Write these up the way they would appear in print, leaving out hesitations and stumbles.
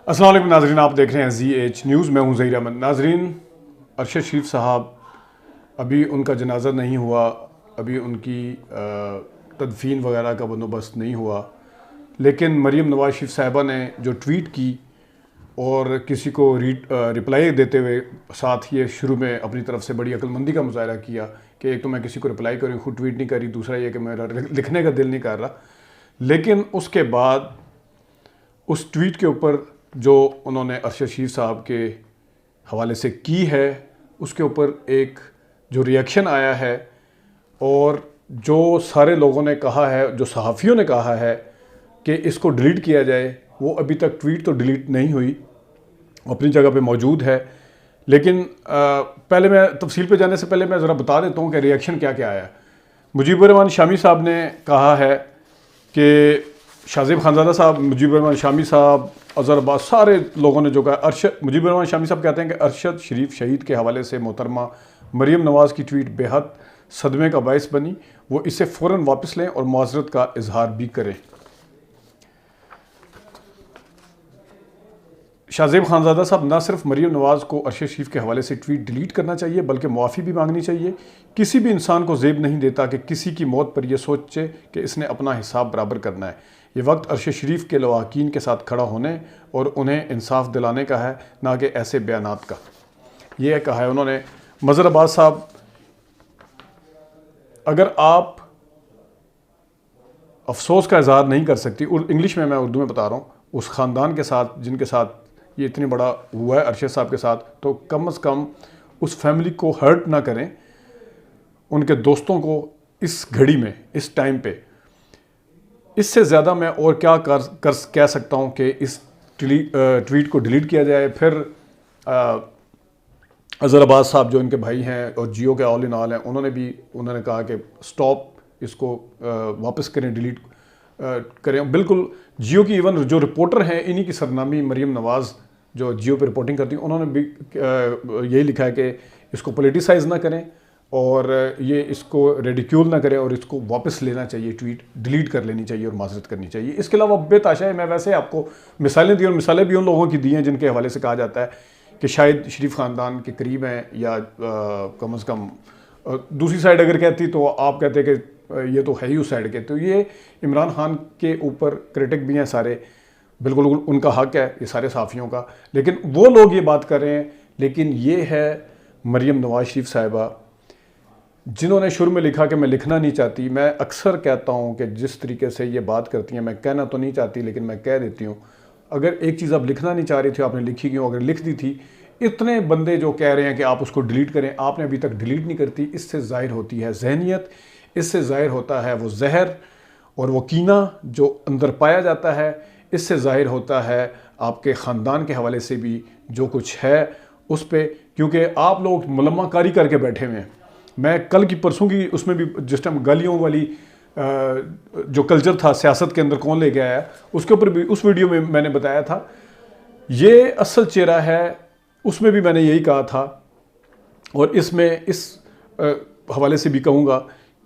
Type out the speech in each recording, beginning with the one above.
السلام علیکم ناظرین، آپ دیکھ رہے ہیں زی ایچ نیوز. میں ہوں ظہیر احمد. ناظرین، ارشد شریف صاحب ابھی ان کا جنازہ نہیں ہوا، ابھی ان کی تدفین وغیرہ کا بندوبست نہیں ہوا، لیکن مریم نواز شریف صاحبہ نے جو ٹویٹ کی اور کسی کو رپلائی دیتے ہوئے ساتھ یہ شروع میں اپنی طرف سے بڑی عقل مندی کا مظاہرہ کیا کہ ایک تو میں کسی کو رپلائی کروں، خود ٹویٹ نہیں کری، دوسرا یہ کہ میرا لکھنے کا دل نہیں کر رہا. لیکن اس کے بعد اس ٹویٹ کے اوپر جو انہوں نے ارشد شریف صاحب کے حوالے سے کی ہے، اس کے اوپر ایک جو ری ایکشن آیا ہے اور جو سارے لوگوں نے کہا ہے، جو صحافیوں نے کہا ہے کہ اس کو ڈیلیٹ کیا جائے، وہ ابھی تک ٹویٹ تو ڈیلیٹ نہیں ہوئی، اپنی جگہ پہ موجود ہے. لیکن پہلے میں تفصیل پہ جانے سے پہلے میں ذرا بتا دیتا ہوں کہ ری ایکشن کیا کیا آیا. مجیب الرحمان شامی صاحب نے کہا ہے کہ شاہ زیب خانزادہ صاحب، مجیب الرحمان شامی صاحب، اظہر عباس، سارے لوگوں نے جو کہا، مجیب الرحمان شامی صاحب کہتے ہیں کہ ارشد شریف شہید کے حوالے سے محترمہ مریم نواز کی ٹویٹ بے حد صدمے کا باعث بنی، وہ اسے فوراً واپس لیں اور معذرت کا اظہار بھی کریں. شاہ زیب خانزادہ صاحب، نہ صرف مریم نواز کو ارشد شریف کے حوالے سے ٹویٹ ڈیلیٹ کرنا چاہیے بلکہ معافی بھی مانگنی چاہیے. کسی بھی انسان کو زیب نہیں دیتا کہ کسی کی موت پر یہ سوچے کہ اس نے اپنا حساب برابر کرنا ہے. یہ وقت ارشد شریف کے لواحقین کے ساتھ کھڑا ہونے اور انہیں انصاف دلانے کا ہے، نہ کہ ایسے بیانات کا. یہ کہا ہے انہوں نے. مظہر عباس صاحب، اگر آپ افسوس کا اظہار نہیں کر سکتی، انگلش میں اردو میں بتا رہا ہوں، اس خاندان کے ساتھ جن کے ساتھ یہ اتنی بڑا ہوا ہے ارشد صاحب کے ساتھ، تو کم از کم اس فیملی کو ہرٹ نہ کریں، ان کے دوستوں کو اس گھڑی میں، اس ٹائم پہ. اس سے زیادہ میں اور کیا کہہ سکتا ہوں کہ اس ٹویٹ کو ڈیلیٹ کیا جائے. پھر اظہر عباس صاحب جو ان کے بھائی ہیں اور جیو کے آل ان آل ہیں، انہوں نے کہا کہ سٹاپ، اس کو واپس کریں، ڈیلیٹ کریں. بالکل جیو کی ایون جو رپورٹر ہیں، انہی کی سرنامی مریم نواز جو جیو پہ رپورٹنگ کرتی ہیں، انہوں نے بھی یہی لکھا ہے کہ اس کو پولیٹیسائز نہ کریں اور یہ اس کو ریڈیکیول نہ کریں اور اس کو واپس لینا چاہیے، ٹویٹ ڈیلیٹ کر لینی چاہیے اور معذرت کرنی چاہیے. اس کے علاوہ بے تحاشا ہے، میں ویسے آپ کو مثالیں دی اور مثالیں بھی ان لوگوں کی دی ہیں جن کے حوالے سے کہا جاتا ہے کہ شاید شریف خاندان کے قریب ہیں، یا کم از کم دوسری سائڈ اگر کہتی تو آپ کہتے کہ یہ تو ہے ہی اس سائڈ کے. تو یہ عمران خان کے اوپر کرٹک بھی ہیں سارے، بالکل ان کا حق ہے یہ سارے صحافیوں کا، لیکن وہ لوگ یہ بات کر رہے ہیں. لیکن یہ ہے مریم نواز شریف صاحبہ جنہوں نے شروع میں لکھا کہ میں لکھنا نہیں چاہتی. میں اکثر کہتا ہوں کہ جس طریقے سے یہ بات کرتی ہیں، میں کہنا تو نہیں چاہتی لیکن میں کہہ دیتی ہوں، اگر ایک چیز آپ لکھنا نہیں چاہ رہی تھی، آپ نے لکھی کیوں؟ اگر لکھ دی تھی، اتنے بندے جو کہہ رہے ہیں کہ آپ اس کو ڈیلیٹ کریں، آپ نے ابھی تک ڈیلیٹ نہیں کرتی. اس سے ظاہر ہوتی ہے ذہنیت، اس سے ظاہر ہوتا ہے وہ زہر اور وہ کینہ جو اندر پایا جاتا ہے، اس سے ظاہر ہوتا ہے آپ کے خاندان کے حوالے سے بھی جو کچھ ہے اس پہ، کیونکہ آپ لوگ ملمہ کاری کر کے بیٹھے ہوئے ہیں. میں کل کی پرسوں کی اس میں بھی جس ٹائم گالیوں والی جو کلچر تھا سیاست کے اندر کون لے کے آیا، اس کے اوپر بھی اس ویڈیو میں میں نے بتایا تھا یہ اصل چہرہ ہے. اس میں بھی میں نے یہی کہا تھا اور اس میں اس حوالے سے بھی کہوں گا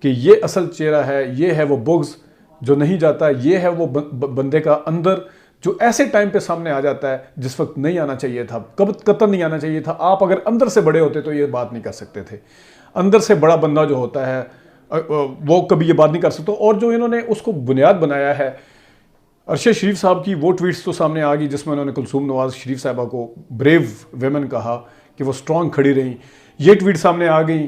کہ یہ اصل چہرہ ہے، یہ ہے وہ بغض جو نہیں جاتا، یہ ہے وہ بندے کا اندر جو ایسے ٹائم پہ سامنے آ جاتا ہے جس وقت نہیں آنا چاہیے تھا، قطعاً نہیں آنا چاہیے تھا. آپ اگر اندر سے بڑے ہوتے تو یہ بات نہیں کر سکتے تھے. اندر سے بڑا بندہ جو ہوتا ہے وہ کبھی یہ بات نہیں کر سکتا. اور جو انہوں نے اس کو بنیاد بنایا ہے، ارشد شریف صاحب کی وہ ٹویٹس تو سامنے آ گئی جس میں انہوں نے کلثوم نواز شریف صاحبہ کو بریو ویمن کہا کہ وہ سٹرونگ کھڑی رہیں. یہ ٹویٹ سامنے آ گئی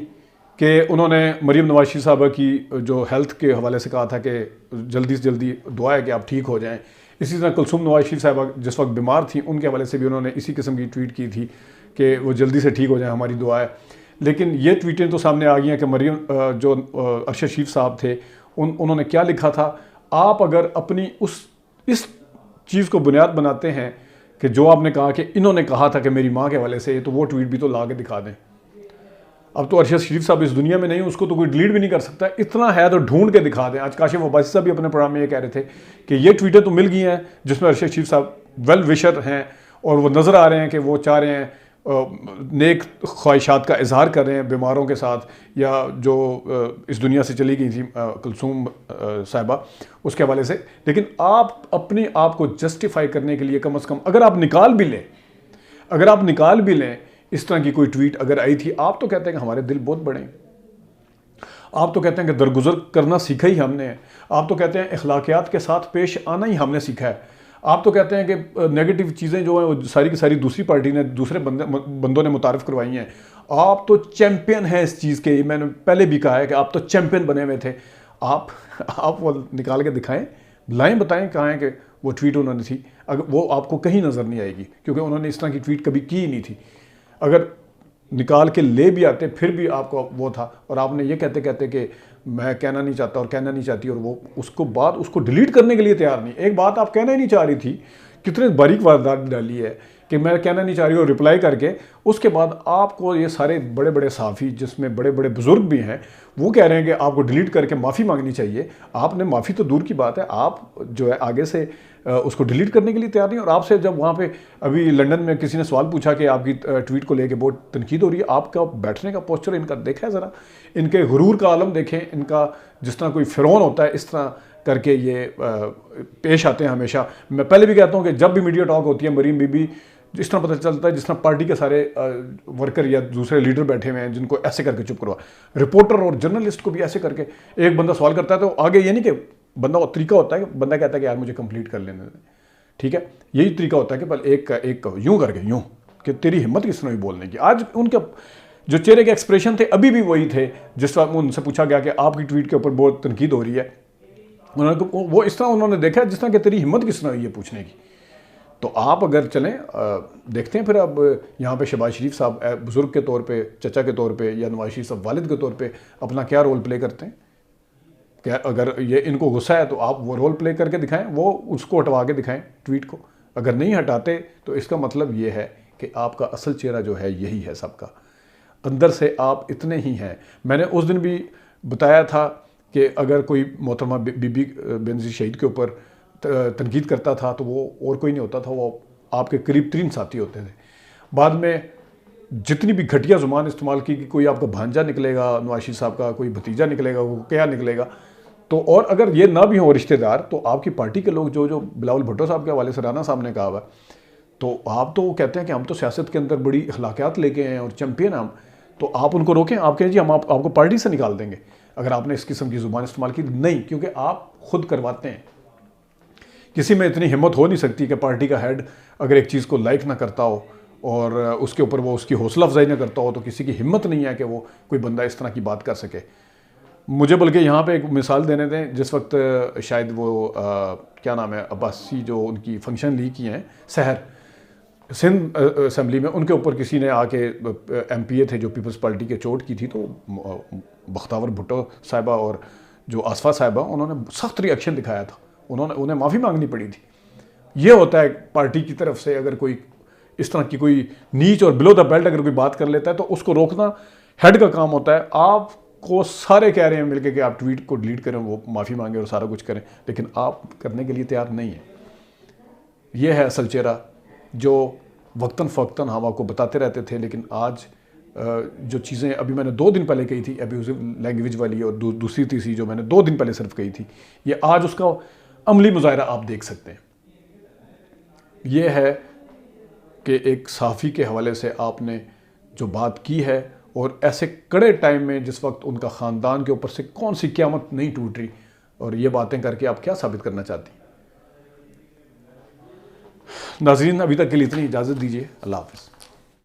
کہ انہوں نے مریم نواز شریف صاحبہ کی جو ہیلتھ کے حوالے سے کہا تھا کہ جلدی سے جلدی دعا ہے کہ آپ ٹھیک ہو جائیں. اسی طرح کلثوم نواز شریف صاحبہ جس وقت بیمار تھیں، ان کے حوالے سے بھی انہوں نے اسی قسم کی ٹویٹ کی تھی کہ وہ جلدی سے ٹھیک ہو جائیں، ہماری دعا ہے. لیکن یہ ٹویٹیں تو سامنے آ گئی ہیں کہ مریم جو ارشد شریف صاحب تھے انہوں نے کیا لکھا تھا. آپ اگر اپنی اس چیز کو بنیاد بناتے ہیں کہ جو آپ نے کہا کہ انہوں نے کہا تھا کہ میری ماں کے حوالے سے، تو وہ ٹویٹ بھی تو لا کے دکھا دیں. اب تو ارشد شریف صاحب اس دنیا میں نہیں، اس کو تو کوئی ڈیلیٹ بھی نہیں کر سکتا. اتنا ہے تو ڈھونڈ کے دکھا دیں. آج کاشف عباسی صاحب بھی اپنے پروگرام میں یہ کہہ رہے تھے کہ یہ ٹویٹیں تو مل گئی ہیں جس میں ارشد شریف صاحب ویل وشر ہیں اور وہ نظر آ رہے ہیں کہ وہ چاہ رہے ہیں نیک خواہشات کا اظہار کر رہے ہیں بیماروں کے ساتھ، یا جو اس دنیا سے چلی گئی تھی کلثوم صاحبہ، اس کے حوالے سے. لیکن آپ اپنے آپ کو جسٹیفائی کرنے کے لیے کم از کم اگر آپ نکال بھی لیں اس طرح کی کوئی ٹویٹ اگر آئی تھی، آپ تو کہتے ہیں کہ ہمارے دل بہت بڑے ہیں، آپ تو کہتے ہیں کہ درگزر کرنا سیکھا ہی ہم نے، آپ تو کہتے ہیں اخلاقیات کے ساتھ پیش آنا ہی ہم نے سیکھا ہے، آپ تو کہتے ہیں کہ نیگیٹو چیزیں جو ہیں وہ ساری کی ساری دوسری پارٹی نے، دوسرے بندوں نے متعارف کروائی ہیں، آپ تو چیمپئن ہیں اس چیز کے. میں نے پہلے بھی کہا ہے کہ آپ تو چیمپئن بنے ہوئے تھے. آپ وہ نکال کے دکھائیں، لائیں بتائیں کہاں ہے کہ وہ ٹویٹ انہوں نے تھی. اگر وہ آپ کو کہیں نظر نہیں آئے گی، کیونکہ انہوں نے اس طرح کی ٹویٹ کبھی کی ہی نہیں تھی. اگر نکال کے لے بھی آتے پھر بھی آپ کو وہ تھا، اور آپ نے یہ کہتے کہ میں کہنا نہیں چاہتا اور کہنا نہیں چاہتی، اور وہ اس کو ڈیلیٹ کرنے کے لیے تیار نہیں. ایک بات آپ کہنا ہی نہیں چاہ رہی تھی، کتنے باریک واردات ڈالی ہے کہ میں کہنا نہیں چاہ رہی، اور رپلائی کر کے اس کے بعد آپ کو یہ سارے بڑے بڑے صحافی جس میں بڑے بڑے بزرگ بھی ہیں وہ کہہ رہے ہیں کہ آپ کو ڈیلیٹ کر کے معافی مانگنی چاہیے. آپ نے معافی تو دور کی بات ہے، آپ جو ہے آگے سے اس کو ڈیلیٹ کرنے کے لیے تیار نہیں. اور آپ سے جب وہاں پہ ابھی لنڈن میں کسی نے سوال پوچھا کہ آپ کی ٹویٹ کو لے کے بہت تنقید ہو رہی ہے، آپ کا بیٹھنے کا پوسچر ان کا دیکھا ہے ذرا، ان کے غرور کا عالم دیکھیں، ان کا جس طرح کوئی فرعون ہوتا ہے اس طرح کر کے یہ پیش آتے ہیں ہمیشہ. میں پہلے بھی کہتا ہوں کہ جب بھی میڈیا ٹاک ہوتی ہے مریم بی بی اس طرح پتہ چلتا ہے جس طرح پارٹی کے سارے ورکر یا دوسرے لیڈر بیٹھے ہوئے ہیں جن کو ایسے کر کے چپ کروا. رپورٹر اور جرنلسٹ کو بھی ایسے کر کے ایک بندہ سوال کرتا ہے تو آگے یہ نہیں کہ بندہ طریقہ ہوتا ہے کہ بندہ کہتا ہے کہ یار مجھے کمپلیٹ کر لینے دیں، ٹھیک ہے، یہی طریقہ ہوتا ہے کہ بل ایک یوں کر کے یوں کہ تیری ہمت کس طرح بولنے کی. آج ان کے جو چہرے کے ایکسپریشن تھے ابھی بھی وہی تھے جس وقت ان سے پوچھا گیا کہ آپ کی ٹویٹ کے اوپر بہت تنقید ہو رہی ہے، وہ اس طرح انہوں نے دیکھا جس طرح کہ تیری ہمت کس طرح ہوئی ہے پوچھنے کی. تو آپ اگر چلیں دیکھتے ہیں پھر اب یہاں پہ شہباز شریف صاحب بزرگ کے طور پہ، چچا کے طور پہ، یا نواز شریف صاحب والد کے طور پہ اپنا کیا رول پلے کرتے ہیں. کہ اگر یہ ان کو غصہ ہے تو آپ وہ رول پلے کر کے دکھائیں، وہ اس کو ہٹوا کے دکھائیں ٹویٹ کو. اگر نہیں ہٹاتے تو اس کا مطلب یہ ہے کہ آپ کا اصل چہرہ جو ہے یہی ہے سب کا، اندر سے آپ اتنے ہی ہیں. میں نے اس دن بھی بتایا تھا کہ اگر کوئی محترمہ بی بی بینظیر شہید کے اوپر تنقید کرتا تھا تو وہ اور کوئی نہیں ہوتا تھا، وہ آپ کے قریب ترین ساتھی ہوتے تھے. بعد میں جتنی بھی گھٹیا زبان استعمال کی کہ کوئی آپ کا بھانجا نکلے گا نواز شریف صاحب کا، کوئی بھتیجا نکلے گا، وہ کیا نکلے گا. تو اور اگر یہ نہ بھی ہوں رشتہ دار تو آپ کی پارٹی کے لوگ جو بلاول بھٹو صاحب کے حوالے سے رانا صاحب نے کہا ہوا، تو آپ تو کہتے ہیں کہ ہم تو سیاست کے اندر بڑی اخلاقیات لے کے ہیں اور چیمپئن ہم، تو آپ ان کو روکیں. آپ کہیں جی ہم آپ کو پارٹی سے نکال دیں گے اگر آپ نے اس قسم کی زبان استعمال کی. نہیں، کیونکہ آپ خود کرواتے ہیں. کسی میں اتنی ہمت ہو نہیں سکتی کہ پارٹی کا ہیڈ اگر ایک چیز کو لائک نہ کرتا ہو اور اس کے اوپر وہ اس کی حوصلہ افزائی نہ کرتا ہو تو کسی کی ہمت نہیں ہے کہ وہ کوئی بندہ اس طرح کی بات کر سکے. مجھے بلکہ یہاں پہ ایک مثال دینے دیں، جس وقت شاید وہ کیا نام ہے عباسی جو ان کی فنکشن لی کی ہیں سحر سندھ اسمبلی میں، ان کے اوپر کسی نے آ کے ایم پی اے تھے جو پیپلز پارٹی کے چوٹ کی تھی، تو بختاور بھٹو صاحبہ اور جو آصفہ صاحبہ انہوں نے سخت ری ایکشن دکھایا تھا، انہیں معافی مانگنی پڑی تھی. یہ ہوتا ہے پارٹی کی طرف سے اگر کوئی اس طرح کی کوئی نیچ اور بلو دا بیلٹ اگر کوئی بات کر لیتا ہے تو اس کو روکنا ہیڈ کا کام ہوتا ہے. آپ کو سارے کہہ رہے ہیں مل کے کہ آپ ٹویٹ کو ڈیلیٹ کریں، وہ معافی مانگیں اور سارا کچھ کریں، لیکن آپ کرنے کے لیے تیار نہیں ہیں. یہ ہے اصل چہرہ جو وقتاً فوقتاً ہم آپ کو بتاتے رہتے تھے. لیکن آج جو چیزیں ابھی میں نے 2 دن پہلے کہی تھی ابیوزو لینگویج والی، اور دوسری تیسری جو میں نے 2 دن پہلے صرف کہی تھی، یہ آج اس کا عملی مظاہرہ آپ دیکھ سکتے ہیں. یہ ہے کہ ایک صحافی کے حوالے سے آپ نے جو بات کی ہے، اور ایسے کڑے ٹائم میں جس وقت ان کا خاندان کے اوپر سے کون سی قیامت نہیں ٹوٹ رہی، اور یہ باتیں کر کے آپ کیا ثابت کرنا چاہتی ہیں. ناظرین ابھی تک کے لیے اتنی اجازت دیجیے. اللہ حافظ.